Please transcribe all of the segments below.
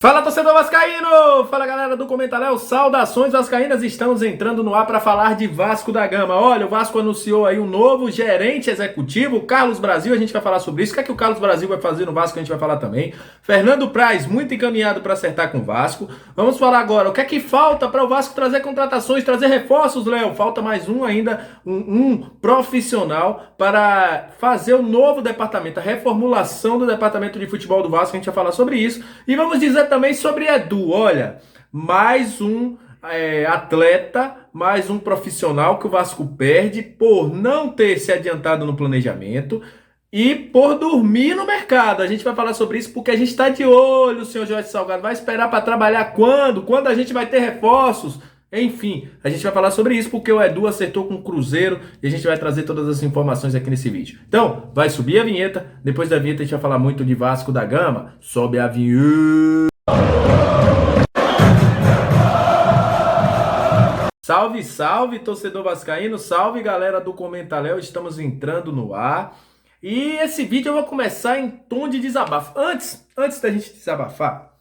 Fala, torcedor vascaíno! Fala, galera do Comentário, saudações vascaínas, estamos entrando no ar para falar de Vasco da Gama. Olha, o Vasco anunciou aí um novo gerente executivo, o Carlos Brasil, a gente vai falar sobre isso. O que é que o Carlos Brasil vai fazer no Vasco, a gente vai falar também. Fernando Praz, muito encaminhado para acertar com o Vasco. Vamos falar agora, o que é que falta para o Vasco trazer contratações, trazer reforços, Léo? Falta mais um ainda, um profissional para fazer o novo departamento, a reformulação do departamento de futebol do Vasco, a gente vai falar sobre isso. E vamos dizer também sobre Edu, olha, mais um atleta, mais um profissional que o Vasco perde por não ter se adiantado no planejamento e por dormir no mercado. A gente vai falar sobre isso porque a gente está de olho, o senhor Jorge Salgado. Vai esperar para trabalhar quando? Quando a gente vai ter reforços? Enfim, a gente vai falar sobre isso porque o Edu acertou com o Cruzeiro e a gente vai trazer todas as informações aqui nesse vídeo. Então, vai subir a vinheta. Depois da vinheta a gente vai falar muito de Vasco da Gama. Sobe a vinheta. Salve, salve, torcedor vascaíno, salve, galera do Comentário, estamos entrando no ar. E esse vídeo eu vou começar em tom de desabafo. Antes da gente desabafar,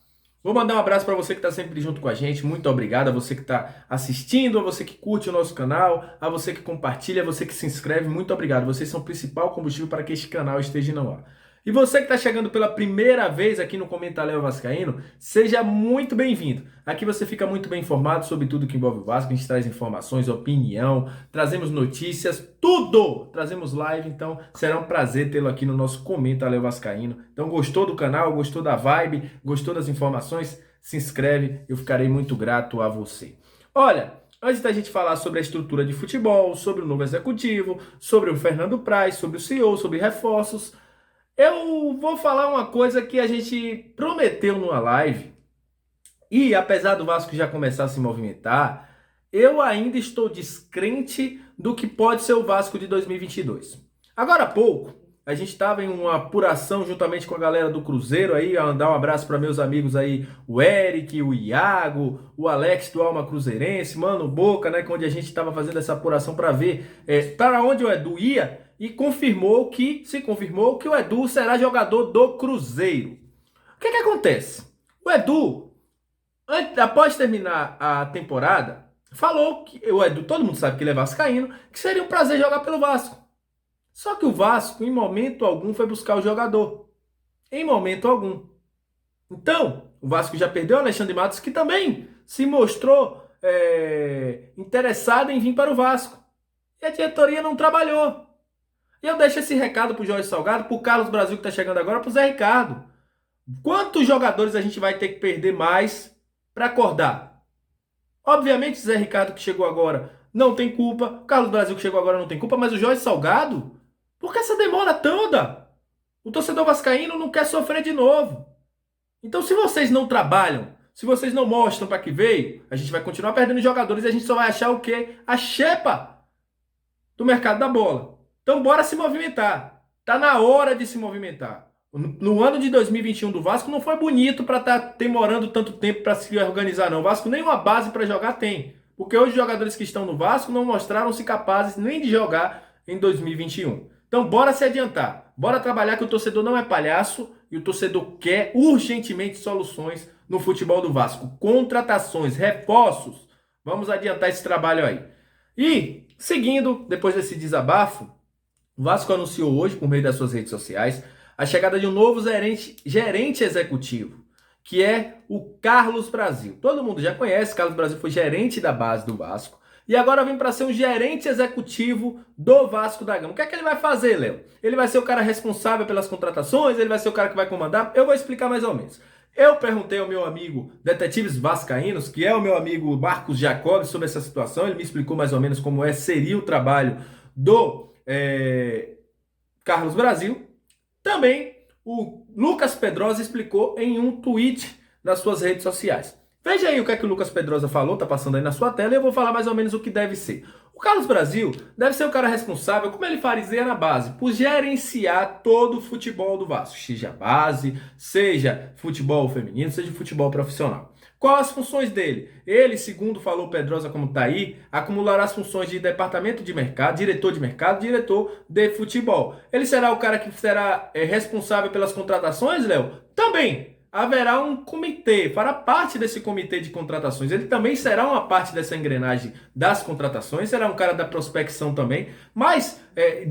vou mandar um abraço para você que está sempre junto com a gente. Muito obrigado a você que está assistindo, a você que curte o nosso canal, a você que compartilha, a você que se inscreve. Muito obrigado. Vocês são o principal combustível para que este canal esteja no ar. E você que está chegando pela primeira vez aqui no Comentário Vascaíno, seja muito bem-vindo. Aqui você fica muito bem informado sobre tudo que envolve o Vasco. A gente traz informações, opinião, trazemos notícias, tudo! Trazemos live, então será um prazer tê-lo aqui no nosso Comentário Vascaíno. Então gostou do canal, gostou da vibe, gostou das informações? Se inscreve, eu ficarei muito grato a você. Olha, antes da gente falar sobre a estrutura de futebol, sobre o novo executivo, sobre o Fernando Praz, sobre o CEO, sobre reforços, eu vou falar uma coisa que a gente prometeu numa live e apesar do Vasco já começar a se movimentar, eu ainda estou descrente do que pode ser o Vasco de 2022. Agora há pouco, a gente estava em uma apuração juntamente com a galera do Cruzeiro aí, a dar um abraço para meus amigos aí, o Eric, o Iago, o Alex do Alma Cruzeirense, Mano Boca, né, onde a gente estava fazendo essa apuração para ver para onde o Edu ia. E se confirmou que o Edu será jogador do Cruzeiro. O que acontece? O Edu, após terminar a temporada, falou que o Edu, todo mundo sabe que ele é vascaíno, que seria um prazer jogar pelo Vasco. Só que o Vasco, em momento algum, foi buscar o jogador. Em momento algum. Então, o Vasco já perdeu o Alexandre Matos, que também se mostrou interessado em vir para o Vasco. E a diretoria não trabalhou. E eu deixo esse recado pro Jorge Salgado, pro Carlos Brasil que tá chegando agora, pro Zé Ricardo. Quantos jogadores a gente vai ter que perder mais para acordar? Obviamente, Zé Ricardo que chegou agora não tem culpa, Carlos Brasil que chegou agora não tem culpa, mas o Jorge Salgado, por que essa demora toda? O torcedor vascaíno não quer sofrer de novo. Então, se vocês não trabalham, se vocês não mostram para que veio, a gente vai continuar perdendo jogadores e a gente só vai achar o quê? A xepa do mercado da bola. Então bora se movimentar. Tá na hora de se movimentar. No ano de 2021 do Vasco não foi bonito para estar demorando tanto tempo para se organizar não. O Vasco nem uma base para jogar tem. Porque hoje os jogadores que estão no Vasco não mostraram-se capazes nem de jogar em 2021. Então bora se adiantar. Bora trabalhar que o torcedor não é palhaço e o torcedor quer urgentemente soluções no futebol do Vasco. Contratações, reforços. Vamos adiantar esse trabalho aí. E seguindo, depois desse desabafo, o Vasco anunciou hoje, por meio das suas redes sociais, a chegada de um novo gerente executivo, que é o Carlos Brasil. Todo mundo já conhece, Carlos Brasil foi gerente da base do Vasco e agora vem para ser um gerente executivo do Vasco da Gama. O que é que ele vai fazer, Léo? Ele vai ser o cara responsável pelas contratações? Ele vai ser o cara que vai comandar? Eu vou explicar mais ou menos. Eu perguntei ao meu amigo Detetives Vascaínos, que é o meu amigo Marcos Jacob, sobre essa situação. Ele me explicou mais ou menos como seria o trabalho do Carlos Brasil. Também o Lucas Pedrosa explicou em um tweet nas suas redes sociais. Veja aí o que é que o Lucas Pedrosa falou, tá passando aí na sua tela, e eu vou falar mais ou menos o que deve ser. O Carlos Brasil deve ser o cara responsável, como ele fazia na base, por gerenciar todo o futebol do Vasco. Seja base, seja futebol feminino, seja futebol profissional. Quais as funções dele? Ele, segundo falou Pedrosa, como está aí, acumulará as funções de departamento de mercado, diretor de futebol. Ele será o cara que será responsável pelas contratações, Léo? Também. haverá um comitê, fará parte desse comitê de contratações. Ele também será uma parte dessa engrenagem das contratações, será um cara da prospecção também, mas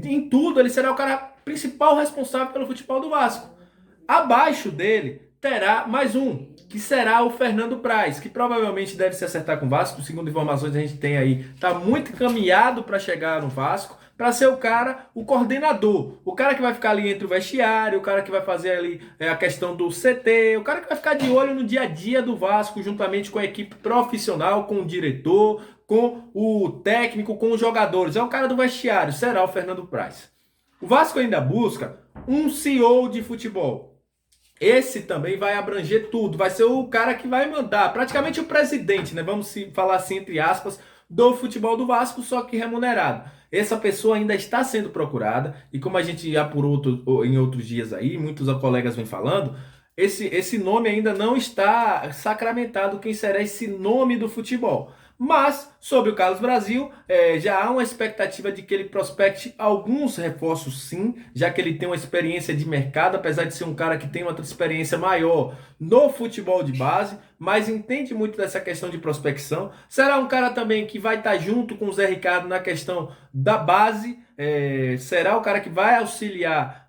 em tudo ele será o cara principal responsável pelo futebol do Vasco. Abaixo dele terá mais um, que será o Fernando Praz, que provavelmente deve se acertar com o Vasco. Segundo informações que a gente tem aí, está muito encaminhado para chegar no Vasco, para ser o cara, o coordenador, o cara que vai ficar ali entre o vestiário, o cara que vai fazer ali a questão do CT, o cara que vai ficar de olho no dia a dia do Vasco, juntamente com a equipe profissional, com o diretor, com o técnico, com os jogadores. É o cara do vestiário, será o Fernando Praz. O Vasco ainda busca um CEO de futebol. Esse também vai abranger tudo, vai ser o cara que vai mandar, praticamente o presidente, né? Vamos falar assim, entre aspas, do futebol do Vasco, só que remunerado. Essa pessoa ainda está sendo procurada, e como a gente apurou em outros dias aí, muitos colegas vêm falando, esse nome ainda não está sacramentado, quem será esse nome do futebol. Mas, sobre o Carlos Brasil, já há uma expectativa de que ele prospecte alguns reforços sim, já que ele tem uma experiência de mercado, apesar de ser um cara que tem uma experiência maior no futebol de base, mas entende muito dessa questão de prospecção. Será um cara também que vai estar junto com o Zé Ricardo na questão da base, será o cara que vai auxiliar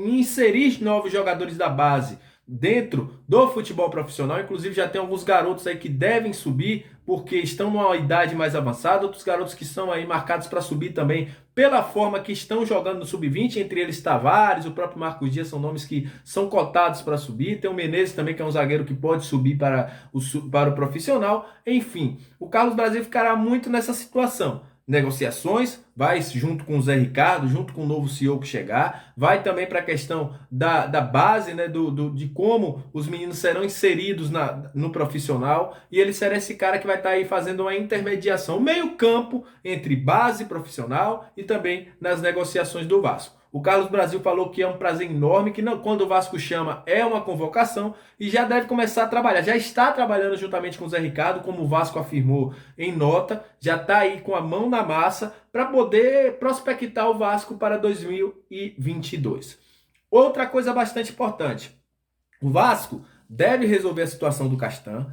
em inserir novos jogadores da base dentro do futebol profissional. Inclusive já tem alguns garotos aí que devem subir porque estão numa idade mais avançada, outros garotos que são aí marcados para subir também pela forma que estão jogando no sub-20, entre eles Tavares, o próprio Marcos Dias, são nomes que são cotados para subir. Tem o Menezes também, que é um zagueiro que pode subir para o profissional. Enfim, o Carlos Brasil ficará muito nessa situação. Negociações, vai junto com o Zé Ricardo, junto com o novo CEO que chegar, vai também para a questão da base, né, de como os meninos serão inseridos no profissional, e ele será esse cara que vai estar aí fazendo uma intermediação, meio campo entre base profissional e também nas negociações do Vasco. O Carlos Brasil falou que é um prazer enorme, que não, quando o Vasco chama é uma convocação e já deve começar a trabalhar. Já está trabalhando juntamente com o Zé Ricardo, como o Vasco afirmou em nota, já está aí com a mão na massa para poder prospectar o Vasco para 2022. Outra coisa bastante importante, o Vasco deve resolver a situação do Castan.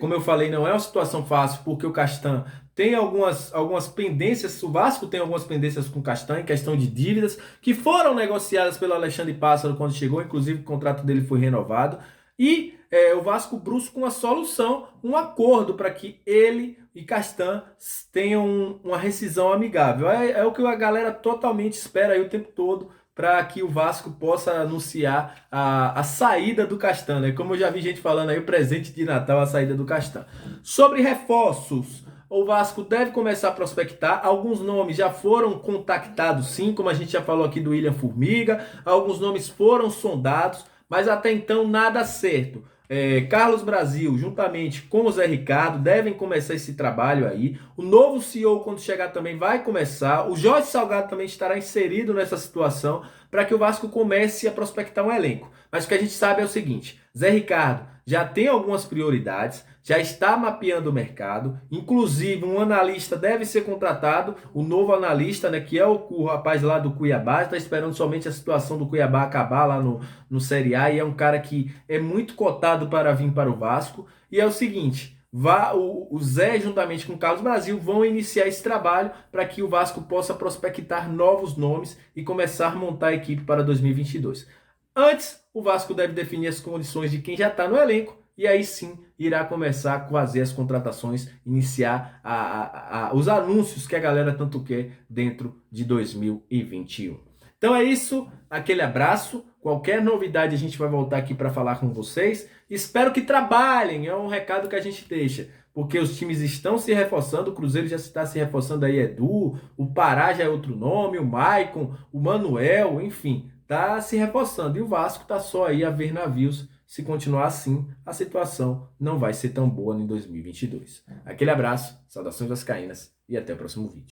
Como eu falei, não é uma situação fácil, porque o Castan tem algumas pendências, o Vasco tem algumas pendências com o Castan, em questão de dívidas, que foram negociadas pelo Alexandre Pássaro quando chegou, inclusive o contrato dele foi renovado. E o Vasco busca uma solução, um acordo para que ele e Castan tenham uma rescisão amigável. É o que a galera totalmente espera aí o tempo todo, para que o Vasco possa anunciar a saída do Castan, né? Como eu já vi gente falando aí, o presente de Natal, a saída do Castan. Sobre reforços, o Vasco deve começar a prospectar. Alguns nomes já foram contactados sim, como a gente já falou aqui do William Formiga. Alguns nomes foram sondados, mas até então nada certo. Carlos Brasil, juntamente com o Zé Ricardo, devem começar esse trabalho aí. O novo CEO, quando chegar, também vai começar. O Jorge Salgado também estará inserido nessa situação para que o Vasco comece a prospectar um elenco. Mas o que a gente sabe é o seguinte: Zé Ricardo já tem algumas prioridades, já está mapeando o mercado, inclusive um analista deve ser contratado, o novo analista, né, que é o rapaz lá do Cuiabá, está esperando somente a situação do Cuiabá acabar lá no Série A, e é um cara que é muito cotado para vir para o Vasco. E é o seguinte, o Zé, juntamente com o Carlos Brasil, vão iniciar esse trabalho para que o Vasco possa prospectar novos nomes e começar a montar a equipe para 2022. Antes, o Vasco deve definir as condições de quem já está no elenco, e aí sim irá começar a fazer as contratações, iniciar os anúncios que a galera tanto quer dentro de 2021. Então é isso, aquele abraço. Qualquer novidade a gente vai voltar aqui para falar com vocês. Espero que trabalhem, é um recado que a gente deixa, porque os times estão se reforçando. O Cruzeiro já está se reforçando aí, Edu, o Pará já é outro nome, o Maicon, o Manuel, enfim, está se reforçando. E o Vasco está só aí a ver navios. Se continuar assim, a situação não vai ser tão boa em 2022. Aquele abraço, saudações vascaínas e até o próximo vídeo.